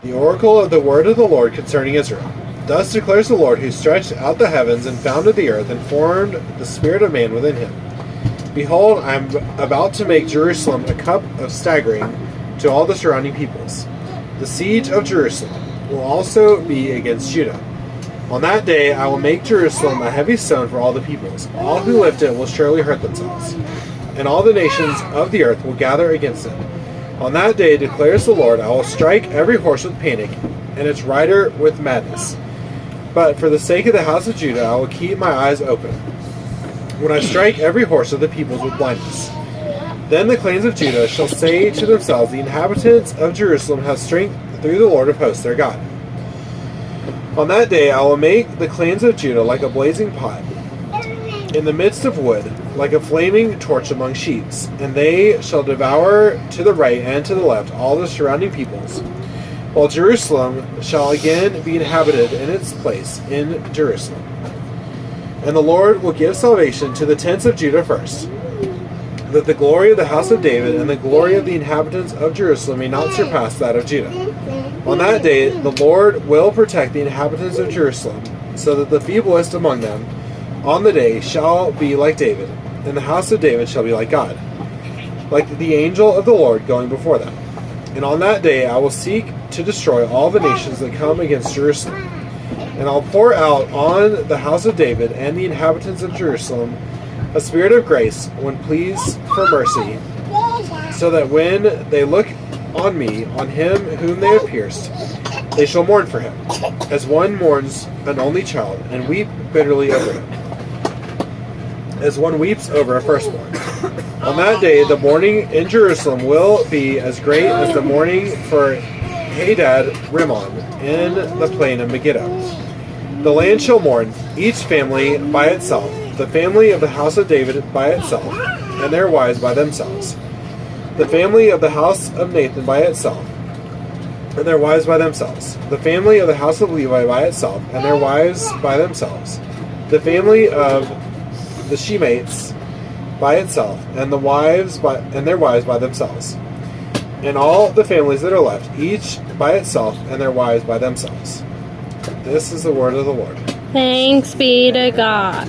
The oracle of the word of the Lord concerning Israel. Thus declares the Lord, who stretched out the heavens and founded the earth and formed the spirit of man within him. Behold, I am about to make Jerusalem a cup of staggering to all the surrounding peoples. The siege of Jerusalem will also be against Judah. On that day I will make Jerusalem a heavy stone for all the peoples. All who lift it will surely hurt themselves, and all the nations of the earth will gather against it. On that day, declares the Lord, I will strike every horse with panic, and its rider with madness. But for the sake of the house of Judah, I will keep my eyes open, when I strike every horse of the peoples with blindness. Then the clans of Judah shall say to themselves, the inhabitants of Jerusalem have strength through the Lord of hosts their God. On that day I will make the clans of Judah like a blazing pot in the midst of wood, like a flaming torch among sheaves, and they shall devour to the right and to the left all the surrounding peoples, while Jerusalem shall again be inhabited in its place in Jerusalem. And the Lord will give salvation to the tents of Judah first, that the glory of the house of David and the glory of the inhabitants of Jerusalem may not surpass that of Judah. On that day the Lord will protect the inhabitants of Jerusalem, so that the feeblest among them on the day shall be like David, and the house of David shall be like God, like the angel of the Lord going before them. And on that day I will seek to destroy all the nations that come against Jerusalem. And I'll pour out on the house of David and the inhabitants of Jerusalem a spirit of grace, when pleased for mercy, so that when they look on me, on him whom they have pierced, they shall mourn for him, as one mourns an only child, and weep bitterly over him, as one weeps over a firstborn. On that day the mourning in Jerusalem will be as great as the mourning for Hadad Rimmon in the plain of Megiddo. The land shall mourn, each family by itself, the family of the house of David by itself, and their wives by themselves, the family of the house of Nathan by itself, and their wives by themselves, the family of the house of Levi by itself, and their wives by themselves, the family of the Shemites by itself, and their wives by themselves, and all the families that are left, each by itself, and their wives by themselves. This is the word of the Lord. Thanks be to God.